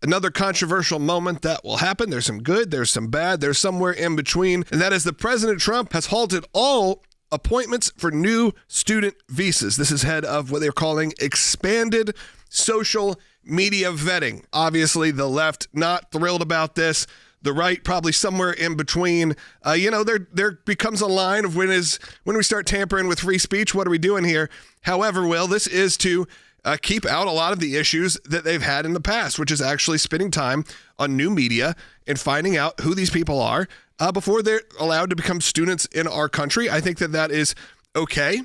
another controversial moment that will happen. There's some good, there's some bad, there's somewhere in between. And that is that President Trump has halted all appointments for new student visas. This is ahead of what they're calling expanded social media vetting. Obviously, the left not thrilled about this. The right probably somewhere in between. There becomes a line of when we start tampering with free speech. What are we doing here? However, Will, this is to keep out a lot of the issues that they've had in the past, which is actually spending time on new media and finding out who these people are before they're allowed to become students in our country. I think that is okay.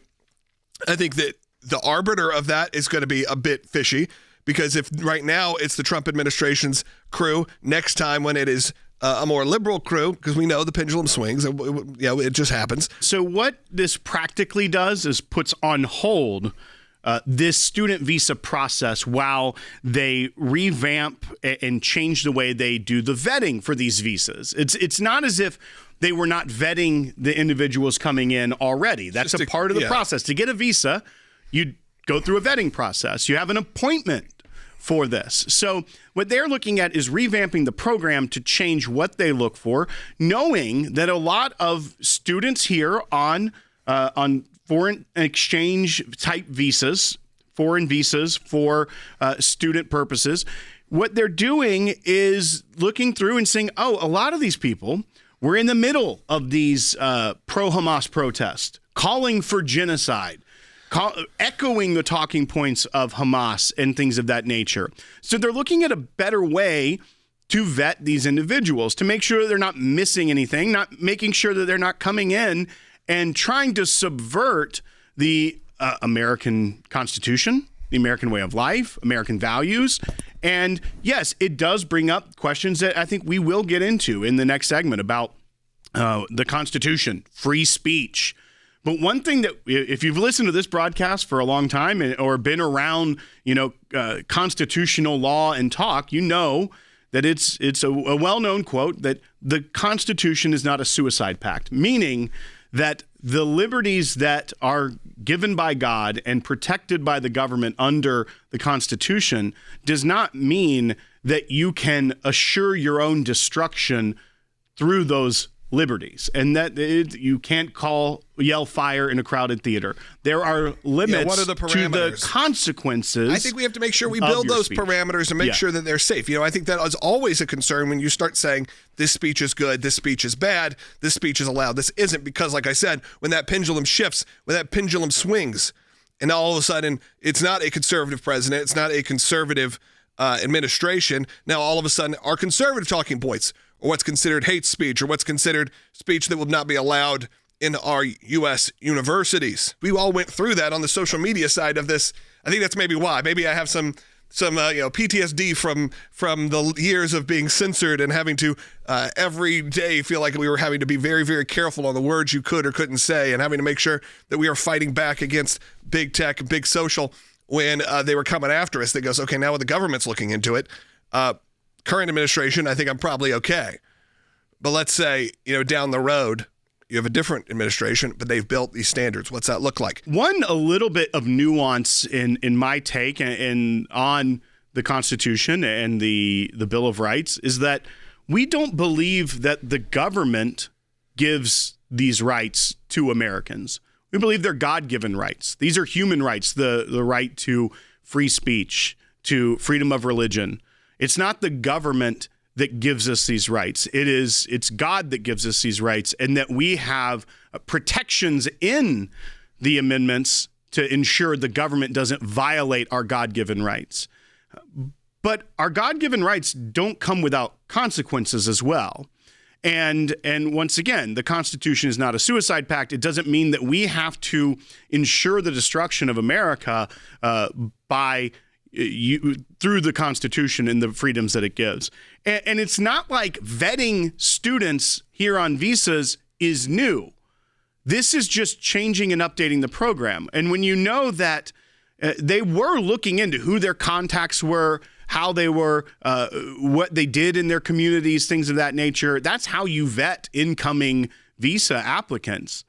I think that the arbiter of that is going to be a bit fishy, because if right now it's the Trump administration's crew, next time when it is a more liberal crew, because we know the pendulum swings, it just happens. So what this practically does is puts on hold this student visa process while they revamp and change the way they do the vetting for these visas. It's not as if they were not vetting the individuals coming in already. That's a part of the process. To get a visa, you go through a vetting process. You have an appointment for this. So what they're looking at is revamping the program to change what they look for, knowing that a lot of students here on foreign exchange type visas, foreign visas for student purposes, what they're doing is looking through and saying, oh, a lot of these people were in the middle of these pro-Hamas protests, calling for genocide, echoing the talking points of Hamas and things of that nature. So they're looking at a better way to vet these individuals, to make sure they're not missing anything, not making sure that they're not coming in and trying to subvert the American Constitution, the American way of life, American values. And yes, it does bring up questions that I think we will get into in the next segment about the Constitution, free speech. But one thing that, if you've listened to this broadcast for a long time or been around, constitutional law and talk, you know that it's a well-known quote that the Constitution is not a suicide pact, meaning that the liberties that are given by God and protected by the government under the Constitution does not mean that you can assure your own destruction through those liberties, and that you can't yell fire in a crowded theater. There are limits what are the to the consequences. I think we have to make sure we build those parameters and make sure that they're safe. I think that is always a concern when you start saying this speech is good, this speech is bad, this speech is allowed, this isn't, because like I said, when that pendulum shifts, when that pendulum swings, and all of a sudden it's not a conservative president, it's not a conservative administration, now all of a sudden our conservative talking points, or what's considered hate speech, or what's considered speech that will not be allowed in our U.S. universities. We all went through that on the social media side of this. I think that's maybe why. Maybe I have some PTSD from the years of being censored and having to every day feel like we were having to be very, very careful on the words you could or couldn't say, and having to make sure that we are fighting back against big tech and big social when they were coming after us. That goes, okay, now the government's looking into it. Current administration, I think I'm probably okay. But let's say, down the road, you have a different administration, but they've built these standards. What's that look like? A little bit of nuance in my take and on the Constitution and the Bill of Rights is that we don't believe that the government gives these rights to Americans. We believe they're God-given rights. These are human rights, the right to free speech, to freedom of religion. It's not the government that gives us these rights. It's God that gives us these rights, and that we have protections in the amendments to ensure the government doesn't violate our God-given rights. But our God-given rights don't come without consequences as well. And once again, the Constitution is not a suicide pact. It doesn't mean that we have to ensure the destruction of America through the Constitution and the freedoms that it gives. And it's not like vetting students here on visas is new. This is just changing and updating the program. And when you know that they were looking into who their contacts were, how they were, what they did in their communities, things of that nature, that's how you vet incoming visa applicants.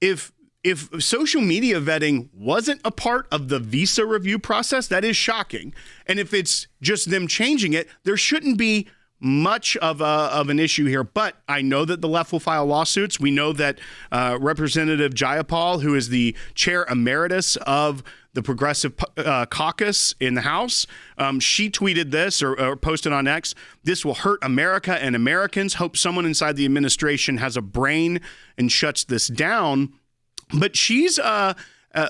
If if social media vetting wasn't a part of the visa review process, that is shocking. And if it's just them changing it, there shouldn't be much of an issue here. But I know that the left will file lawsuits. We know that Representative Jayapal, who is the chair emeritus of the Progressive Caucus in the House, she tweeted this or posted on X, "This will hurt America and Americans. Hope someone inside the administration has a brain and shuts this down." But she's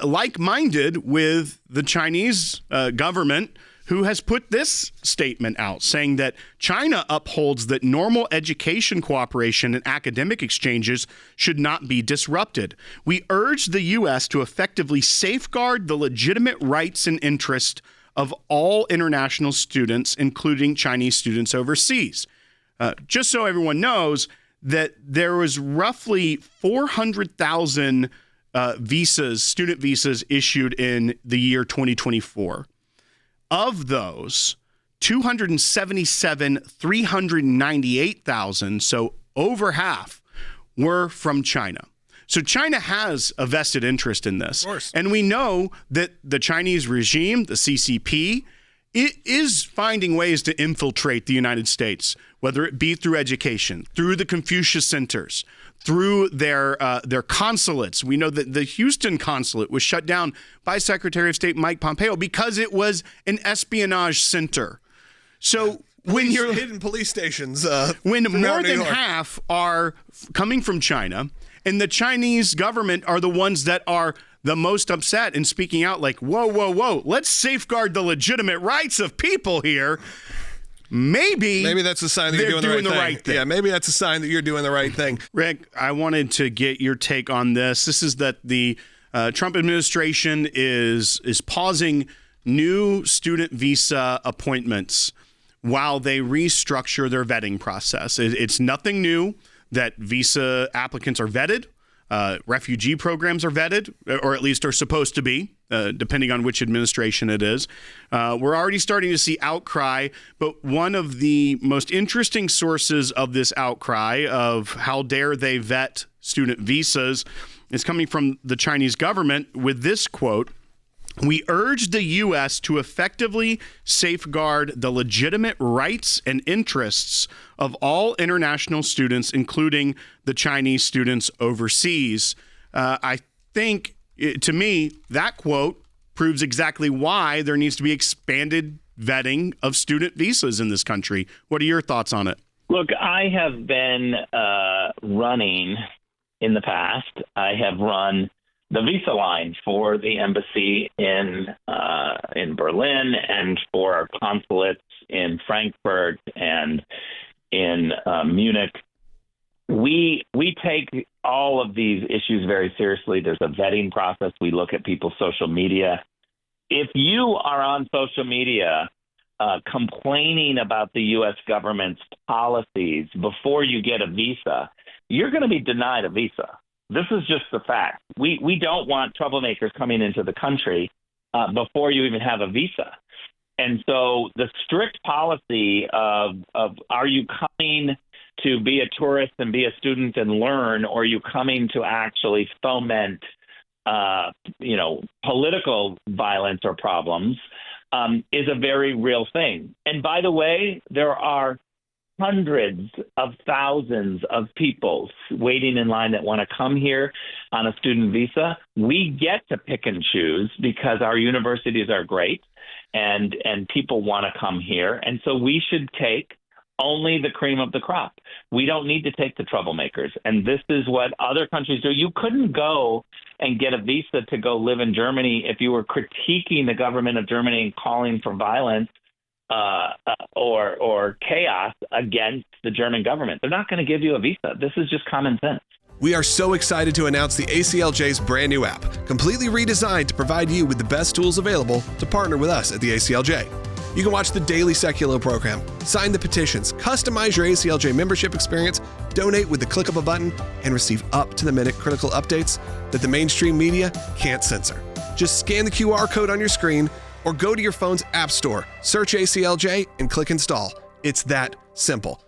like-minded with the Chinese government, who has put this statement out saying that China upholds that normal education cooperation and academic exchanges should not be disrupted. We urge the U.S. to effectively safeguard the legitimate rights and interests of all international students, including Chinese students overseas. Just so everyone knows that there was roughly 400,000 student visas issued in the year 2024. Of those, 398,000, so over half, were from China. So China has a vested interest in this. Of course. And we know that the Chinese regime, the CCP, it is finding ways to infiltrate the United States, whether it be through education, through the Confucius Centers, through their consulates. We know that the Houston consulate was shut down by Secretary of State Mike Pompeo because it was an espionage center. So when you're hidden police stations, when more than half are coming from China, and the Chinese government are the ones that are the most upset and speaking out like, whoa, let's safeguard the legitimate rights of people here. Maybe that's a sign that you're doing the right thing. Yeah, maybe that's a sign that you're doing the right thing. Rick, I wanted to get your take on this. This is that the Trump administration is pausing new student visa appointments while they restructure their vetting process. It's nothing new that visa applicants are vetted. Refugee programs are vetted, or at least are supposed to be, depending on which administration it is. We're already starting to see outcry, but one of the most interesting sources of this outcry of how dare they vet student visas is coming from the Chinese government with this quote: "We urge the U.S. to effectively safeguard the legitimate rights and interests of all international students, including the Chinese students overseas." I think, to me, that quote proves exactly why there needs to be expanded vetting of student visas in this country. What are your thoughts on it? Look, I have been running in the past. I have run the visa line for the embassy in Berlin and for our consulates in Frankfurt and in Munich. We take all of these issues very seriously. There's a vetting process. We look at people's social media. If you are on social media complaining about the U.S. government's policies before you get a visa, you're going to be denied a visa. This is just the fact. We don't want troublemakers coming into the country before you even have a visa. And so the strict policy of are you coming to be a tourist and be a student and learn, or are you coming to actually foment, political violence or problems, is a very real thing. And by the way, there are hundreds of thousands of people waiting in line that want to come here on a student visa. We get to pick and choose because our universities are great and people want to come here. And so we should take only the cream of the crop. We don't need to take the troublemakers. And this is what other countries do. You couldn't go and get a visa to go live in Germany if you were critiquing the government of Germany and calling for violence or chaos against the German government. They're not going to give you a visa. This is just common sense. We are so excited to announce the ACLJ's brand new app, completely redesigned to provide you with the best tools available to partner with us at the ACLJ. You can watch the daily Secular program, sign the petitions, customize your ACLJ membership experience, donate with the click of a button, and receive up-to-the-minute critical updates that the mainstream media can't censor. Just scan the QR code on your screen or go to your phone's app store, search ACLJ, and click install. It's that simple.